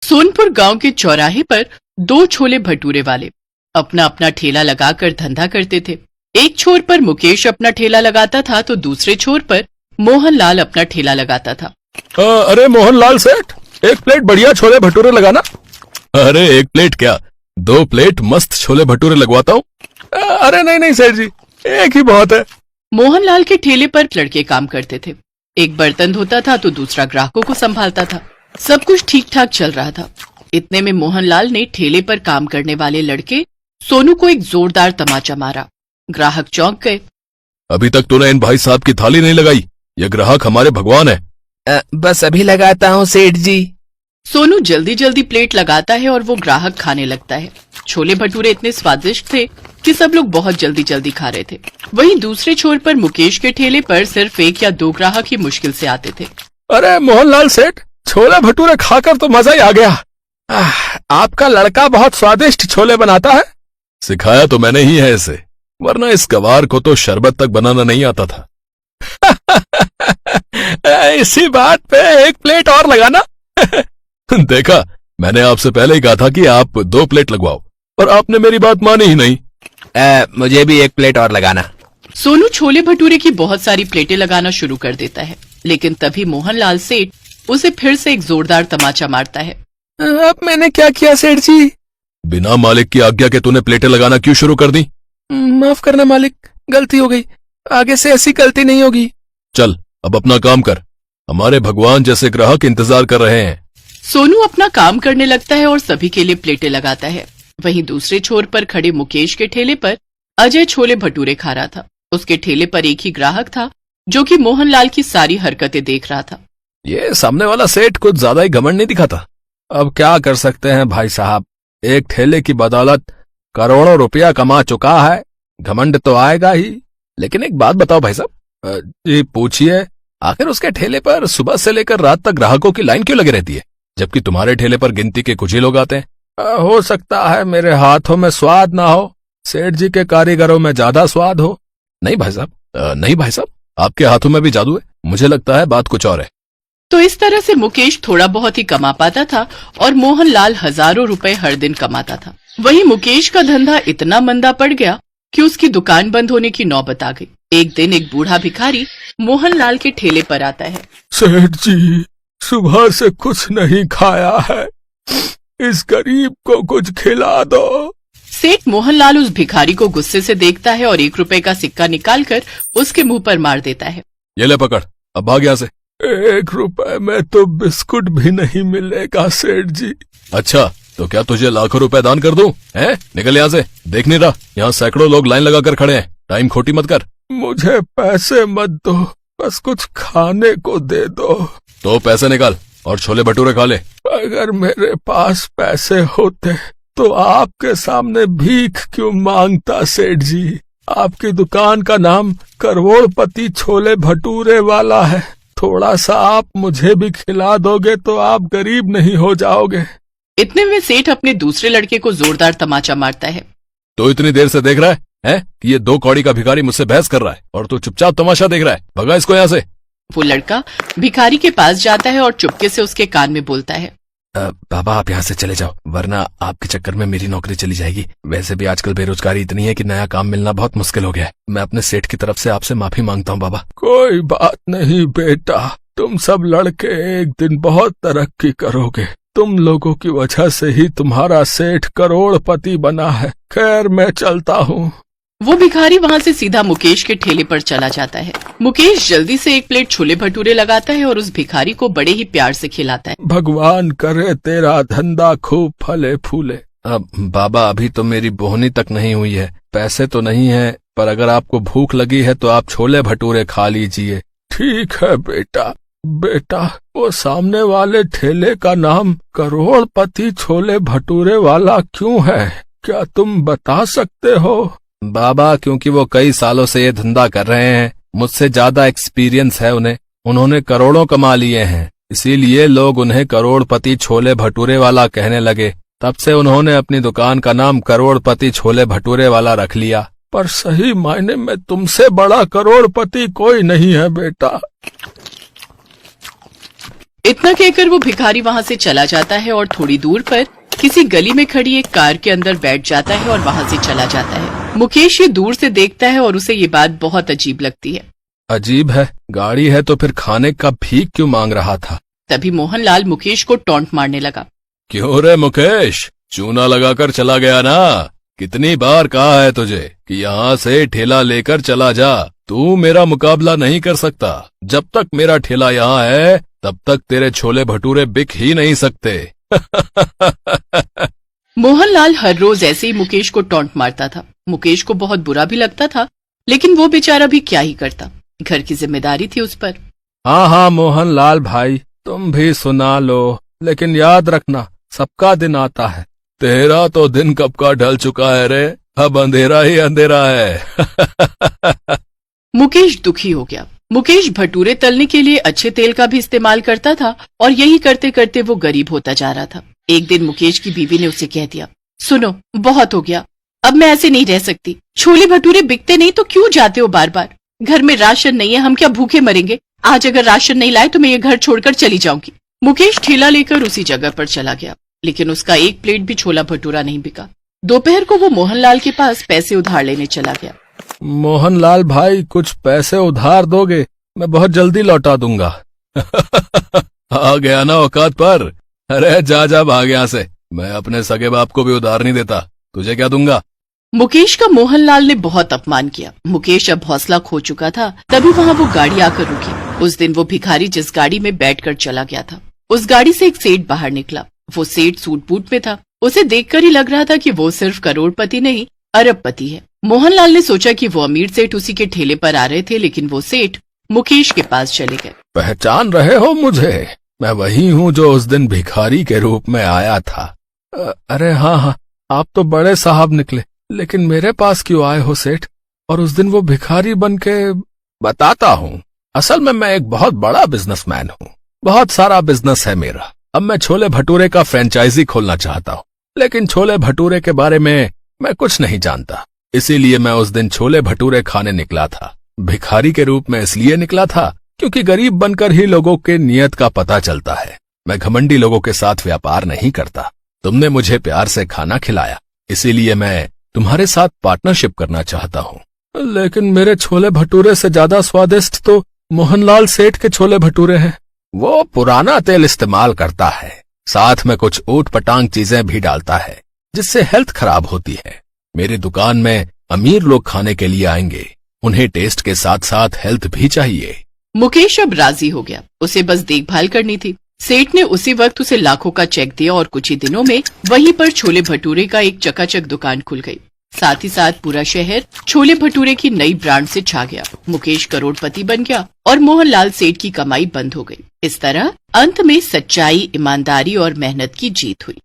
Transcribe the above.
सोनपुर गांव के चौराहे पर दो छोले भटूरे वाले अपना अपना ठेला लगाकर धंधा करते थे। एक छोर पर मुकेश अपना ठेला लगाता था तो दूसरे छोर पर मोहनलाल अपना ठेला लगाता था। अरे मोहनलाल सेठ, एक प्लेट बढ़िया छोले भटूरे लगाना। अरे एक प्लेट क्या, 2 प्लेट मस्त छोले भटूरे लगवाता हूँ। अरे नहीं नहीं सेठ जी, एक ही बहुत है। मोहनलाल के ठेले पर लड़के काम करते थे। एक बर्तन धोता था तो दूसरा ग्राहकों को संभालता था। सब कुछ ठीक ठाक चल रहा था। इतने में मोहनलाल ने ठेले पर काम करने वाले लड़के सोनू को एक जोरदार तमाचा मारा। ग्राहक चौंक गए। अभी तक तूने इन भाई साहब की थाली नहीं लगाई, ये ग्राहक हमारे भगवान है। बस अभी लगाता हूँ सेठ जी। सोनू जल्दी जल्दी प्लेट लगाता है और वो ग्राहक खाने लगता है। छोले भटूरे इतने स्वादिष्ट थे कि सब लोग बहुत जल्दी जल्दी खा रहे थे। वहीं दूसरे छोर पर मुकेश के ठेले पर सिर्फ 1 या 2 ग्राहक ही मुश्किल से आते थे। अरे मोहनलाल सेठ, छोले भटूरे खाकर तो मजा ही आ गया। आपका लड़का बहुत स्वादिष्ट छोले बनाता है। सिखाया तो मैंने ही है इसे, वरना इस गवार को तो शरबत तक बनाना नहीं आता था। इसी बात पे 1 प्लेट और लगाना। देखा, मैंने आपसे पहले ही कहा था कि आप 2 प्लेट लगवाओ, और आपने मेरी बात मानी ही नहीं। मुझे भी 1 प्लेट और लगाना। सोनू छोले भटूरे की बहुत सारी प्लेटें लगाना शुरू कर देता है, लेकिन तभी मोहनलाल सेठ उसे फिर से एक जोरदार तमाचा मारता है। अब मैंने क्या किया सेठ जी? बिना मालिक की आज्ञा के तूने प्लेटें लगाना क्यों शुरू कर दी? माफ करना मालिक, गलती हो गई। आगे से ऐसी गलती नहीं होगी। चल अब अपना काम कर, हमारे भगवान जैसे ग्राहक इंतजार कर रहे हैं। सोनू अपना काम करने लगता है और सभी के लिए प्लेटें लगाता है। वहीं दूसरे छोर पर खड़े मुकेश के ठेले पर अजय छोले भटूरे खा रहा था। उसके ठेले पर एक ही ग्राहक था जो कि मोहनलाल की सारी हरकतें देख रहा था। ये सामने वाला सेठ कुछ ज्यादा ही घमंड नहीं दिखाता। अब क्या कर सकते हैं भाई साहब, एक ठेले की बदौलत करोड़ों रुपया कमा चुका है, घमंड तो आएगा ही। लेकिन एक बात बताओ भाई साहब, जी पूछिए, आखिर उसके ठेले पर सुबह से लेकर रात तक ग्राहकों की लाइन क्यों लगी रहती है, जबकि तुम्हारे ठेले पर गिनती के कुछ ही लोग आते हैं? हो सकता है मेरे हाथों में स्वाद ना हो, सेठ जी के कारीगरों में ज्यादा स्वाद हो। नहीं भाई साहब, नहीं भाई साहब, आपके हाथों में भी जादू है। मुझे लगता है बात कुछ और है। तो इस तरह से मुकेश थोड़ा बहुत ही कमा पाता था और मोहनलाल हजारों रुपए हर दिन कमाता था। वहीं मुकेश का धंधा इतना मंदा पड़ गया कि उसकी दुकान बंद होने की नौबत आ गई। एक दिन एक बूढ़ा भिखारी मोहनलाल के ठेले पर आता है। सेठ जी, सुबह से कुछ नहीं खाया है, इस गरीब को कुछ खिला दो। सेठ मोहनलाल उस भिखारी को गुस्से से देखता है और 1 रुपए का सिक्का निकालकर उसके मुंह पर मार देता है। ये ले पकड़, अब भाग यहाँ से। 1 रुपए में तो बिस्कुट भी नहीं मिलेगा सेठ जी। अच्छा, तो क्या तुझे लाखों रुपए दान कर दूं? हैं? निकल यहाँ से, देख नहीं रहा यहाँ सैकड़ों लोग लाइन लगाकर खड़े हैं। टाइम खोटी मत कर। मुझे पैसे मत दो, बस कुछ खाने को दे दो। तो पैसे निकाल और छोले भटूरे खा ले। अगर मेरे पास पैसे होते तो आपके सामने भीख क्यों मांगता सेठ जी? आपकी दुकान का नाम करोड़पति छोले भटूरे वाला है। थोड़ा सा आप मुझे भी खिला दोगे तो आप गरीब नहीं हो जाओगे। इतने में सेठ अपने दूसरे लड़के को जोरदार तमाचा मारता है। तो इतनी देर से देख रहा है कि ये 2 कौड़ी का भिखारी मुझसे बहस कर रहा है और तू चुपचाप तमाशा देख रहा है। भगा इसको यहाँ से। वो लड़का भिखारी के पास जाता है और चुपके से उसके कान में बोलता है, बाबा आप यहाँ से चले जाओ, वरना आपके चक्कर में मेरी नौकरी चली जाएगी। वैसे भी आजकल बेरोजगारी इतनी है कि नया काम मिलना बहुत मुश्किल हो गया है। मैं अपने सेठ की तरफ से आपसे माफी मांगता हूँ बाबा। कोई बात नहीं बेटा, तुम सब लड़के एक दिन बहुत तरक्की करोगे। तुम लोगों की वजह से ही तुम्हारा सेठ करोड़पति बना है। खैर मैं चलता हूँ। वो भिखारी वहाँ से सीधा मुकेश के ठेले पर चला जाता है। मुकेश जल्दी से 1 प्लेट छोले भटूरे लगाता है और उस भिखारी को बड़े ही प्यार से खिलाता है। भगवान करे तेरा धंधा खूब फले फूले। अब बाबा, अभी तो मेरी बोहनी तक नहीं हुई है, पैसे तो नहीं है, पर अगर आपको भूख लगी है तो आप छोले भटूरे खा लीजिए। ठीक है बेटा। बेटा, वो सामने वाले ठेले का नाम करोड़पति छोले भटूरे वाला क्यों है, क्या तुम बता सकते हो? बाबा, क्योंकि वो कई सालों से ये धंधा कर रहे हैं, मुझसे ज्यादा एक्सपीरियंस है उन्हें। उन्होंने करोड़ों कमा लिए हैं, इसीलिए लोग उन्हें करोड़पति छोले भटूरे वाला कहने लगे। तब से उन्होंने अपनी दुकान का नाम करोड़पति छोले भटूरे वाला रख लिया। पर सही मायने में तुमसे बड़ा करोड़पति कोई नहीं है बेटा। इतना कहकर वो भिखारी वहाँ से चला जाता है और थोड़ी दूर पर किसी गली में खड़ी एक कार के अंदर बैठ जाता है और वहाँ से चला जाता है। मुकेश ये दूर से देखता है और उसे ये बात बहुत अजीब लगती है। अजीब है, गाड़ी है तो फिर खाने का भीख क्यों मांग रहा था? तभी मोहनलाल मुकेश को टॉन्ट मारने लगा। क्यों रे मुकेश, चूना लगाकर चला गया ना? कितनी बार कहा है तुझे कि यहाँ से ठेला लेकर चला जा, तू मेरा मुकाबला नहीं कर सकता। जब तक मेरा ठेला यहाँ है तब तक तेरे छोले भटूरे बिक ही नहीं सकते। मोहनलाल हर रोज ऐसे ही मुकेश को टॉन्ट मारता था। मुकेश को बहुत बुरा भी लगता था, लेकिन वो बेचारा भी क्या ही करता, घर की जिम्मेदारी थी उस पर। हाँ हाँ मोहनलाल भाई, तुम भी सुना लो, लेकिन याद रखना सबका दिन आता है। तेरा तो दिन कब का ढल चुका है रे, अब अंधेरा ही अंधेरा है। मुकेश दुखी हो गया। मुकेश भटूरे तलने के लिए अच्छे तेल का भी इस्तेमाल करता था और यही करते करते वो गरीब होता जा रहा था। एक दिन मुकेश की बीवी ने उसे कह दिया, सुनो बहुत हो गया, अब मैं ऐसे नहीं रह सकती। छोले भटूरे बिकते नहीं तो क्यों जाते हो बार बार? घर में राशन नहीं है, हम क्या भूखे मरेंगे? आज अगर राशन नहीं लाए तो मैं ये घर छोड़कर चली जाऊंगी। मुकेश ठेला लेकर उसी जगह पर चला गया, लेकिन उसका एक प्लेट भी छोला भटूरा नहीं बिका। दोपहर को वो मोहनलाल के पास पैसे उधार लेने चला गया। मोहनलाल भाई, कुछ पैसे उधार दोगे? मैं बहुत जल्दी लौटा दूंगा। आ गया ना औकात पर। अरे जा जा भाग यहाँ से, मैं अपने सगे बाप को भी उधार नहीं देता, तुझे क्या दूंगा? मुकेश का मोहनलाल ने बहुत अपमान किया। मुकेश अब हौसला खो चुका था। तभी वहाँ वो गाड़ी आकर रुकी। उस दिन वो भिखारी जिस गाड़ी में बैठकर चला गया था, उस गाड़ी से एक सेठ बाहर निकला। वो सेठ सूट बूट में था। उसे देखकर ही लग रहा था कि वो सिर्फ करोड़पति नहीं, अरबपति है। मोहनलाल ने सोचा कि वो अमीर सेठ उसी के ठेले पर आ रहे थे, लेकिन वो सेठ मुकेश के पास चले गए। पहचान रहे हो मुझे? मैं वही हूँ जो उस दिन भिखारी के रूप में आया था। अरे हाँ हाँ, आप तो बड़े साहब निकले, लेकिन मेरे पास क्यों आए हो सेठ? और उस दिन वो भिखारी बन के? बताता हूँ, असल में मैं एक बहुत बड़ा बिजनेसमैन हूँ, बहुत सारा बिजनेस है मेरा। अब मैं छोले भटूरे का फ्रेंचाइजी खोलना चाहता हूँ, लेकिन छोले भटूरे के बारे में मैं कुछ नहीं जानता। इसीलिए मैं उस दिन छोले भटूरे खाने निकला था। भिखारी के रूप में इसलिए निकला था क्योंकि गरीब बनकर ही लोगों के नियत का पता चलता है। मैं घमंडी लोगों के साथ व्यापार नहीं करता। तुमने मुझे प्यार से खाना खिलाया, इसीलिए मैं तुम्हारे साथ पार्टनरशिप करना चाहता हूँ। लेकिन मेरे छोले भटूरे से ज्यादा स्वादिष्ट तो मोहनलाल सेठ के छोले भटूरे हैं। वो पुराना तेल इस्तेमाल करता है, साथ में कुछ ऊट पटांग चीजें भी डालता है, जिससे हेल्थ खराब होती है। मेरी दुकान में अमीर लोग खाने के लिए आएंगे, उन्हें टेस्ट के साथ साथ हेल्थ भी चाहिए। मुकेश अब राजी हो गया, उसे बस देखभाल करनी थी। सेठ ने उसी वक्त उसे लाखों का चेक दिया और कुछ ही दिनों में वहीं पर छोले भटूरे का एक चकाचक दुकान खुल गई। साथ ही साथ पूरा शहर छोले भटूरे की नई ब्रांड से छा गया। मुकेश करोड़पति बन गया और मोहनलाल सेठ की कमाई बंद हो गई। इस तरह अंत में सच्चाई, ईमानदारी और मेहनत की जीत हुई।